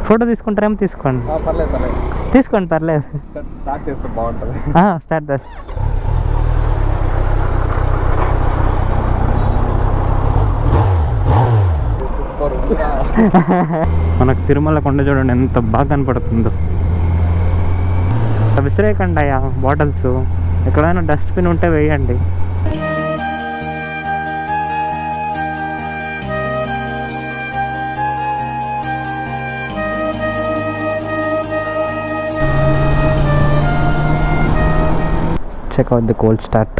Photo తీసుకుంటారేమో తీసుకోండి. పర్లేదు పర్లేదు, తీసుకోండి పర్లేదు. స్టార్ట్ చేస్తే బాగుంటుంది. స్టార్ట్ చేస్తా. మనకు తిరుమల కొండ చూడండి ఎంత బాగా కనపడుతుందో. విసిరేయకండి అయ్యా బాటిల్స్, ఎక్కడైనా డస్ట్బిన్ ఉంటే వేయండి. Check out the cold start.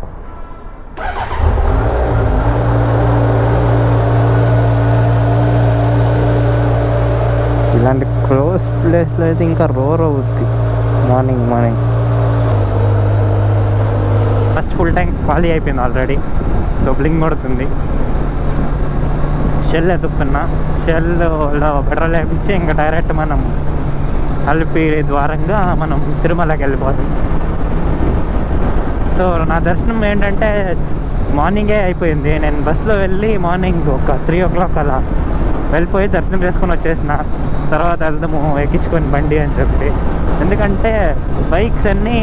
ఇలాంటి క్లోజ్ ప్లేస్లో అయితే ఇంకా రోర్ అవుద్ది మార్నింగ్. ఫస్ట్ ఫుల్ ట్యాంక్ ఖాళీ అయిపోయింది ఆల్రెడీ. సో బ్లింక్ కొడుతుంది. షెల్ ఎదుక్కున్నా, షెల్లో పెట్రోల్ వేయించి ఇంకా డైరెక్ట్ మనం అలిపి ద్వారంగా మనం తిరుమలకి వెళ్ళిపోతాం. సో నా దర్శనం ఏంటంటే మార్నింగే అయిపోయింది. నేను బస్సులో వెళ్ళి మార్నింగ్ ఒక 3 o'clock అలా వెళ్ళిపోయి దర్శనం చేసుకొని వచ్చేసిన. తర్వాత వెళ్దాము ఎక్కించుకొని బండి అని చెప్పి, ఎందుకంటే బైక్స్ అన్నీ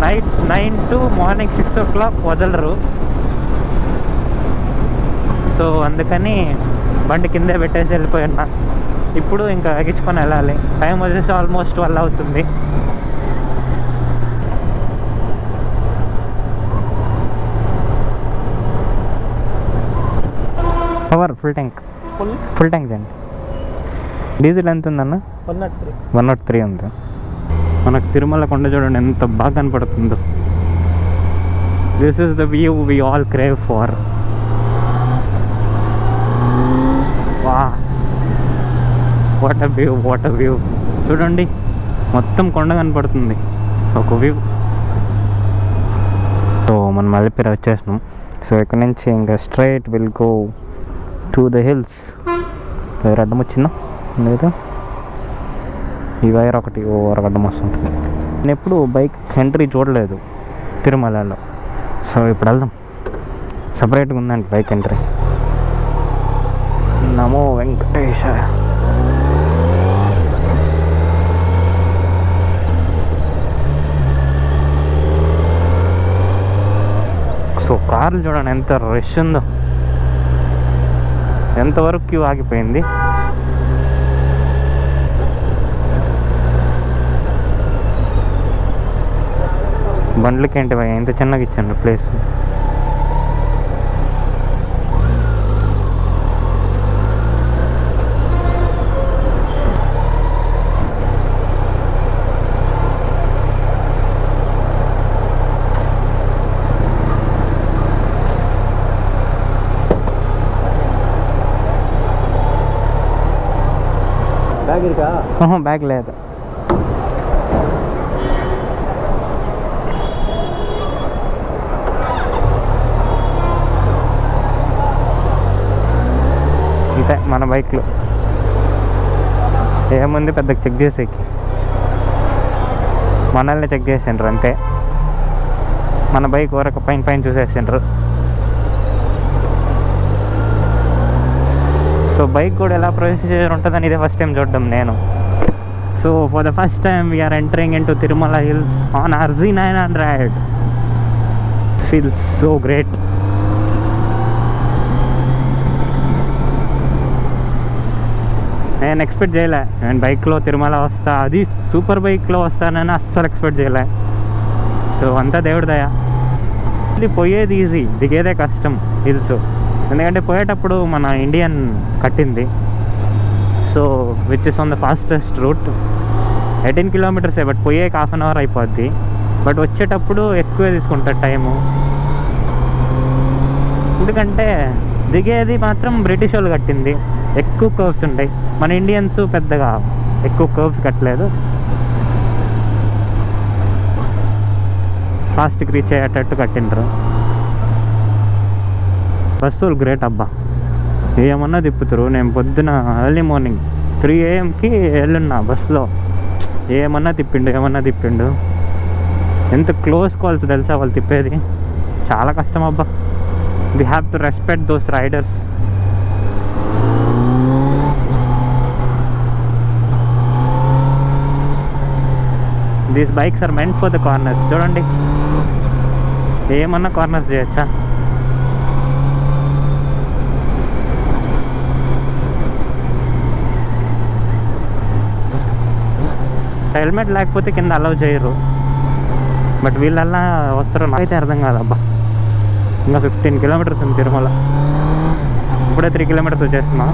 నైట్ 9 to మార్నింగ్ 6 o'clock వదలరు. సో అందుకని బండి కిందే పెట్టేసి వెళ్ళిపోయినా. ఇప్పుడు ఇంకా ఎక్కించుకొని వెళ్ళాలి. టైం వచ్చేసి ఆల్మోస్ట్ 12 అవుతుంది. పవర్ ఫుల్ ట్యాంక్ అండి. డీజిల్ ఎంత ఉందన్న? 103 ఉంది. మనకు తిరుమల కొండ చూడండి ఎంత బాగా కనపడుతుందో. This is the view we all crave for. Wow, what a view చూడండి, మొత్తం కొండ కనపడుతుంది ఒక వ్యూ. సో మనం అలిపిరి వచ్చేసినాం. సో ఇక్కడ నుంచి ఇంకా straight will go to the hills. Wire అడ్డం వచ్చిందా లేదా? ఈ వైర్ ఒకటి అడ్డం వస్తుంటుంది. నేను ఎప్పుడు బైక్ ఎంట్రీ చూడలేదు తిరుమలలో. సో ఇప్పుడు వెళ్దాం. సపరేట్గా ఉందండి బైక్ ఎంట్రీ. నమో వెంకటేశ. సో కార్లు చూడండి ఎంత రష్ ఉందో, ఎంతవరకు క్యూ ఆగిపోయింది. బండ్లకి ఏంటి భయ ఎంత చిన్నగా ఇచ్చాను ప్లేస్. బ్యాగ్ లేదు. అంతే మన బైక్లో ఏముంది పెద్దగా చెక్ చేసేకి, మనల్ని చెక్ చేసిండ్రు అంతే. మన బైక్ వరకు పైన చూసేసిండ్రు. సో బైక్ కూడా ఎలా ప్రొసీజర్ ఉంటుందని ఇదే ఫస్ట్ టైం చూడడం నేను. So for the first time we are entering into Tirumala hills on RZ900. Feels so great. నేను ఎక్స్పెక్ట్ చేయలే నేను బైక్లో తిరుమల వస్తా, అది సూపర్ బైక్లో వస్తానని అస్సలు ఎక్స్పెక్ట్ చేయలే. సో అంతా దేవుడి దయ. పోయేది ఈజీ, దిగేదే కష్టం హిల్స్. ఎందుకంటే పోయేటప్పుడు మన ఇండియన్ కట్టింది. So which is on the fastest route. 18 kilometers, but పోయేకి 1/2 hour అయిపోద్ది. బట్ వచ్చేటప్పుడు ఎక్కువే తీసుకుంటారు టైము. ఎందుకంటే దిగేది మాత్రం బ్రిటిష్ వాళ్ళు కట్టింది, ఎక్కువ కర్వ్స్ ఉంటాయి. మన ఇండియన్స్ పెద్దగా ఎక్కువ కర్వ్స్ కట్టలేదు. ఫాస్ట్కి రీచ్ అయ్యేటట్టు కట్టిండ్రు. బస్సులు గ్రేట్ అబ్బా, ఏమన్నా తిప్పుతారు. నేను పొద్దున ఎర్లీ మార్నింగ్ 3 AM వెళ్ళున్నా బస్సులో, ఏమన్నా తిప్పిండు. ఎంత క్లోజ్ కాల్స్ తెలుసా వాళ్ళు తిప్పేది, చాలా కష్టం అబ్బా. We have to respect those riders. These bikes are meant for the corners. చూడండి ఏమన్నా కార్నర్స్ చేయొచ్చా. హెల్మెట్ లేకపోతే కింద అలౌ చేయరు, బట్ వీళ్ళల్లా వస్తారు. నాకైతే అర్థం కాదబ్బా. ఇంకా 15 కిలోమీటర్స్ ఉంది తిరుమల. ఇప్పుడే 3 కిలోమీటర్స్ వచ్చేస్తున్నా.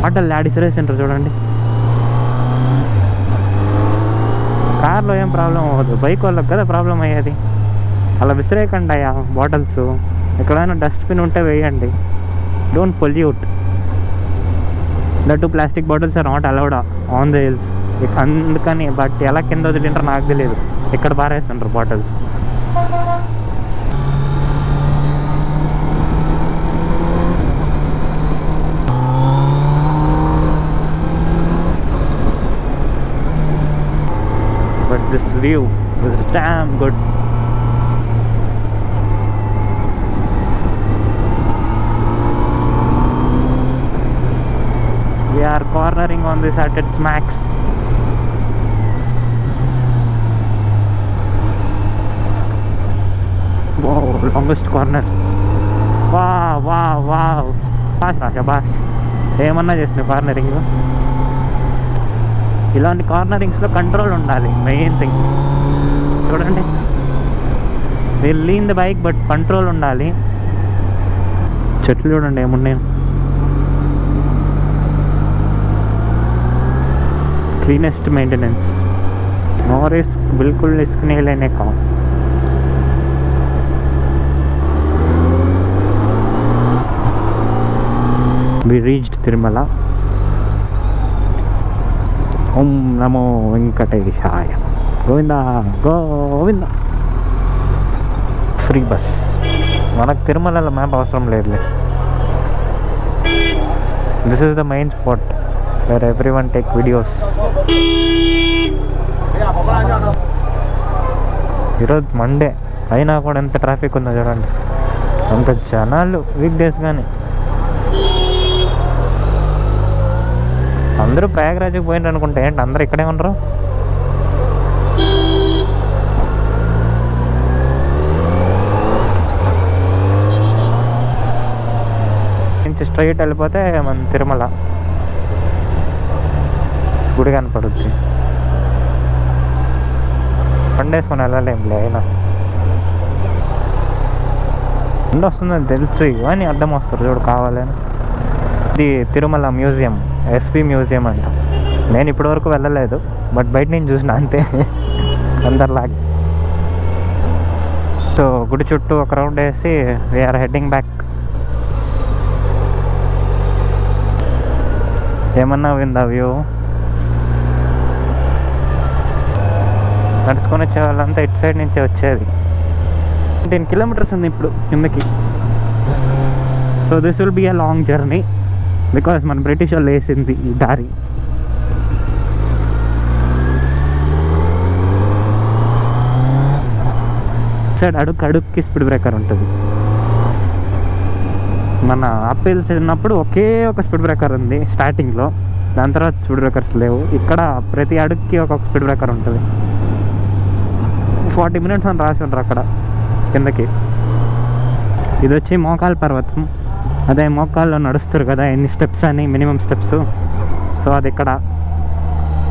ఆటోలు యాడ్ ఇసిరేసింటారు చూడండి. కార్లో ఏం ప్రాబ్లం అవ్వదు, బైక్ వాళ్ళకి కదా ప్రాబ్లం అయ్యేది. అలా విసిరేయకండి అయ్యా బాటిల్స్. ఎక్కడైనా డస్ట్బిన్ ఉంటే వేయండి. Don't pollute. That to plastic bottles are not allowed on the hills. అందుకని బట్ ఎలా కింద వదిలింటారో నాకు తెలియదు. ఇక్కడ బారేస్తుంటారు bottles. But this view is damn good. We are cornering on this at its max. Wow, longest corner. Wow. Shabash. ఏమన్నా చేసిన కార్నరింగ్. ఇలాంటి కార్నరింగ్స్లో కంట్రోల్ ఉండాలి, మెయిన్ థింగ్. చూడండి, will lean the bike but control ఉండాలి. చెట్లు చూడండి ఏమున్నాయి. Cleanest maintenance. నో రిస్క్, బిల్కుల్ రిస్క్ नहीं लेने का. We reached Tirumala. ఓం నమో వెంకటేశాయ. గోవింద. Free bus. మనకు తిరుమలలో మ్యాప్ అవసరం లేదులే. This is the main spot where everyone take videos. ఈరోజు మండే అయినా కూడా ఎంత ట్రాఫిక్ ఉందో చూడండి. అంత జనాలు వీక్ డేస్. కానీ అందరూ ప్రయాగరాజ్కి పోయినారు అనుకుంటే ఏంటి అందరూ ఇక్కడే ఉండరు. నుంచి స్ట్రైట్ వెళ్ళిపోతే మన తిరుమల గుడి కనపడుద్ది. పండేసుకొని వెళ్ళలేంలే. అయినా ఎండ వస్తుందని తెలుసు కానీ అడ్డం వస్తారు చూడు కావాలని. ఇది తిరుమల మ్యూజియం, ఎస్పీ మ్యూజియం అంట. నేను ఇప్పటివరకు వెళ్ళలేదు, బట్ బయట నేను చూసిన అంతే అందరిలాగే. సో గుడి చుట్టూ ఒక రౌండ్ వేసి వీఆర్ హెడ్డింగ్ బ్యాక్. ఏమన్నా విందా వ్యూ. నడుచుకొని వచ్చే వాళ్ళంతా ఇటు సైడ్ నుంచి వచ్చేది. 10 కిలోమీటర్స్ ఉంది ఇప్పుడు కిందకి. So this will be a long journey because మన బ్రిటిష్ వాళ్ళు వేసింది ఈ దారి. సైడ్ అడుక్కి స్పీడ్ బ్రేకర్ ఉంటుంది. మన అప్పీల్స్ ఉన్నప్పుడు ఒకే ఒక స్పీడ్ బ్రేకర్ ఉంది స్టార్టింగ్లో, దాని తర్వాత స్పీడ్ బ్రేకర్స్ లేవు. ఇక్కడ ప్రతి అడుగుకి ఒక్కొక్క స్పీడ్ బ్రేకర్ ఉంటుంది. 40 minutes అని రాసి ఉంటారు అక్కడ కిందకి. ఇది వచ్చి మోకాల్ పర్వతం. అదే మోకాల్లో నడుస్తారు కదా ఎన్ని స్టెప్స్ అని, మినిమం స్టెప్స్. సో అది ఇక్కడ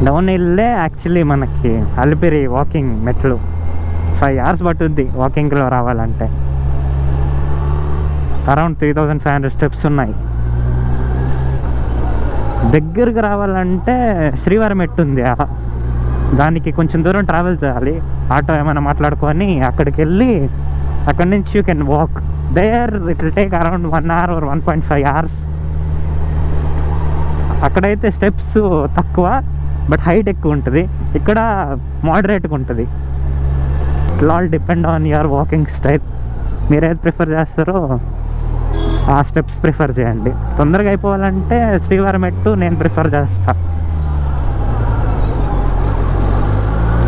డౌన్ హిల్లే యాక్చువల్లీ మనకి అలిపిరి వాకింగ్ మెట్లు. 5 hours పట్టుద్ది వాకింగ్లో రావాలంటే. అరౌండ్ 3500 స్టెప్స్ ఉన్నాయి. దగ్గరకు రావాలంటే శ్రీవారం మెట్టు ఉంది, దానికి కొంచెం దూరం ట్రావెల్ చేయాలి. ఆటో ఏమైనా మాట్లాడుకొని అక్కడికి వెళ్ళి అక్కడి నుంచి you can walk there. It will take around 1 hour or 1.5 hours. అక్కడైతే స్టెప్స్ తక్కువ బట్ హైట్ ఎక్కువ ఉంటుంది. ఇక్కడ మోడరేట్గా ఉంటుంది. It all depend on your walking style. మీరు ఏది ప్రిఫర్ చేస్తారో ఆ స్టెప్స్ ప్రిఫర్ చేయండి. తొందరగా అయిపోవాలంటే శ్రీవారం మెట్టు నేను ప్రిఫర్ చేస్తాను.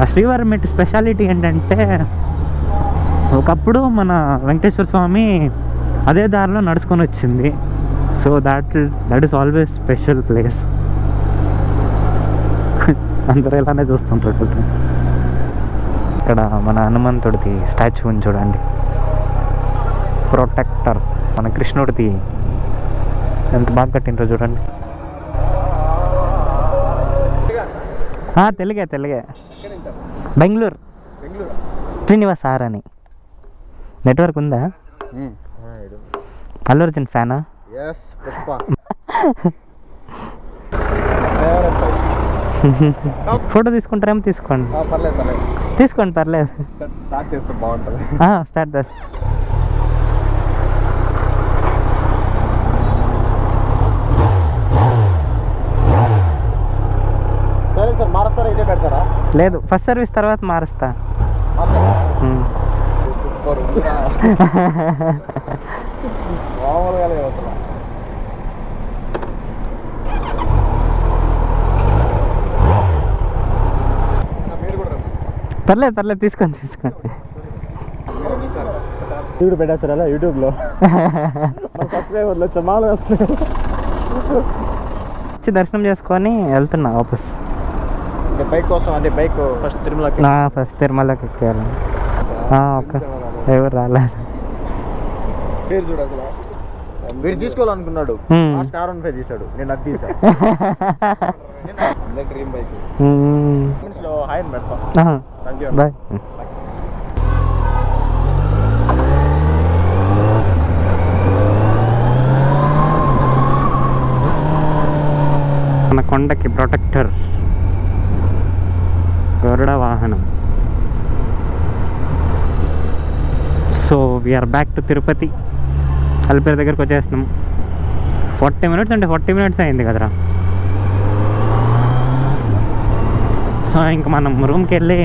ఆ శ్రీవారం మెట్టు స్పెషాలిటీ ఏంటంటే ఒకప్పుడు మన వెంకటేశ్వర స్వామి అదే దారిలో నడుచుకొని వచ్చింది. So that is always special place. అందరూ ఇలానే చూస్తుంటారు. ఇక్కడ మన హనుమంతుడిది స్టాచ్యూ ఉంది చూడండి, ప్రొటెక్టర్. మన కృష్ణుడిది ఎంత బాగా కట్టిండ్రో చూడండి. తెలుగే బెంగళూరు శ్రీనివాస్ సార్ అని. నెట్వర్క్ ఉందా? అల్లు అర్జున్ ఫ్యానా? ఫోటో తీసుకుంటారేమో తీసుకోండి. తీసుకోండి పర్లేదు. స్టార్ట్ చేస్తే బాగుంటుంది. స్టార్ట్ సరే సార్, మారుస్తారా? ఇదే పెడతారా? లేదు, ఫస్ట్ సర్వీస్ తర్వాత మారుస్తా. సూపర్ మామూలుగా లేదు అసలు. పర్లేదు తీసుకోండి. యూట్యూబ్ పెట్టేస్తారు అలా, యూట్యూబ్లో సబ్స్క్రైబర్లు వచ్చి మామూలుగా వస్తున్నాయి. వచ్చి దర్శనం చేసుకొని వెళ్తున్నా వాపస్. బైక్ కోసం అంటే బైక్ ఫస్ట్ తిరుమలకి ఎక్కారు. ఎవరు రాలేదు. పేరు చూడు అసలు. వీడు తీసుకోవాలనుకున్నాడు, స్టార్ 15 తీసాడు, నేను అది తీసాను. డ్రీమ్ బైక్ హాయ్ అని పెడతాం. Thank you, bye. మన కొండకి ప్రొటెక్టర్ గరుడ వాహనం. So we are back to Tirupati. Alipiri దగ్గరకు వచ్చేస్తున్నాం. 40 మినిట్స్ అయింది కదరా. సో ఇంకా మనం రూమ్కి వెళ్ళి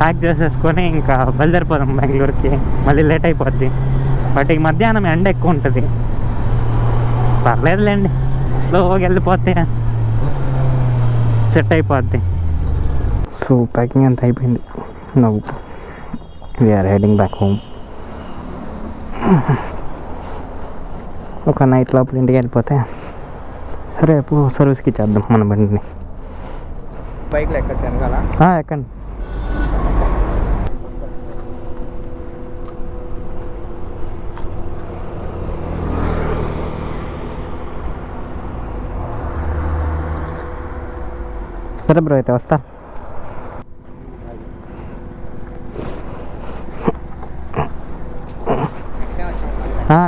ప్యాక్ చేసేసుకొని ఇంకా బయలుదేరిపోదాం బెంగళూరుకి. మళ్ళీ లేట్ అయిపోద్ది. బట్ ఈ మధ్యాహ్నం ఎండ ఎక్కువ ఉంటుంది. పర్లేదులేండి, స్లోగా వెళ్ళిపోతే సెట్ అయిపోద్ది. సో ప్యాకింగ్ అంతా అయిపోయింది. నవ్వు వీఆర్ హెడింగ్ బ్యాక్ హోమ్. ఒక నైట్ లోపల ఇంటికి వెళ్ళిపోతే రేపు సర్వీస్కి ఇచ్చేద్దాం మన బండిని. బైక్లో ఎక్కొచ్చు వెనకాల? ఎక్కండి. సరే బ్రో, అయితే వస్తా.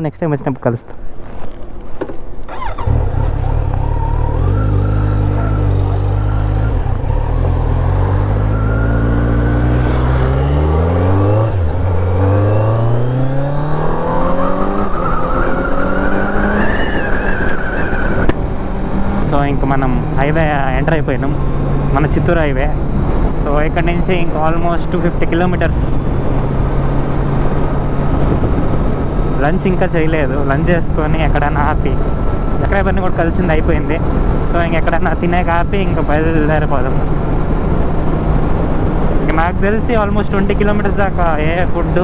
నెక్స్ట్ టైం వచ్చినప్పుడు కలుస్తా. సో ఇంక మనం హైవే ఎంటర్ అయిపోయినాం, మన చిత్తూరు హైవే. సో ఇక్కడ నుంచి ఇంక ఆల్మోస్ట్ 250 కిలోమీటర్స్. లంచ్ ఇంకా చేయలేదు. లంచ్ చేసుకొని ఎక్కడైనా ఆపి, సబ్స్క్రైబర్ని కూడా కలిసింది అయిపోయింది. సో ఇంకెక్కడైనా తినేక ఆపి ఇంకా బయలుదేరిపోదాం. ఇంక నాకు తెలిసి ఆల్మోస్ట్ 20 కిలోమీటర్స్ దాకా ఏ ఫుడ్,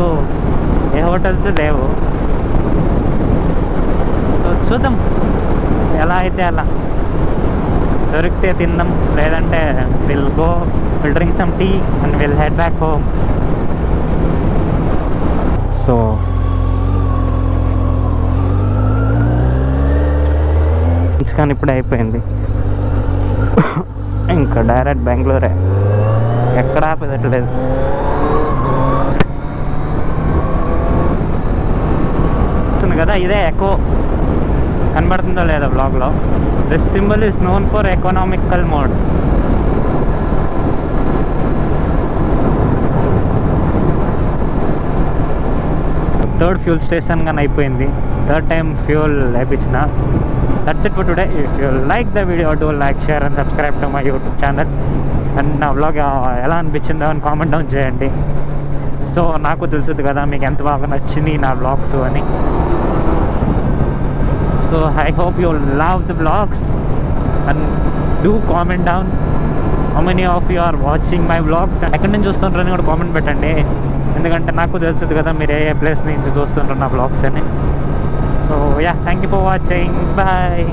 ఏ హోటల్స్ లేవు. సో చూద్దాం, ఎలా అయితే అలా. దొరికితే తిందాం, లేదంటే will drink some tea and will head back home. So కానీ ఇప్పుడే అయిపోయింది. ఇంకా డైరెక్ట్ బెంగళూరే, ఎక్కడ ఆపేదట్లేదు. కదా ఇదే ఎకో, కనబడుతుందో లేదా బ్లాగ్లో. This symbol is known for economical mode. Third fuel station కానీ అయిపోయింది. థర్డ్ టైం ఫ్యూల్ వేయించిన. That's it for today. If you like the video, do like, share and subscribe to my YouTube channel. And నా vlog ఎలా అనిపించిందో అని comment down చేయండి. So నాకు తెలుసుది కదా మీకు ఎంత బాగా నచ్చింది నా వ్లాగ్స్ అని. So I hope you love the vlogs and do comment down how many of you are watching my vlogs, ఎక్కడి నుంచి చూస్తుంటారని కూడా కామెంట్ పెట్టండి. ఎందుకంటే నాకు తెలుస్తుంది కదా మీరు ఏ ప్లేస్ నుంచి చూస్తుంటారు నా వ్లాగ్స్ అని. So yeah, thank you for watching, bye.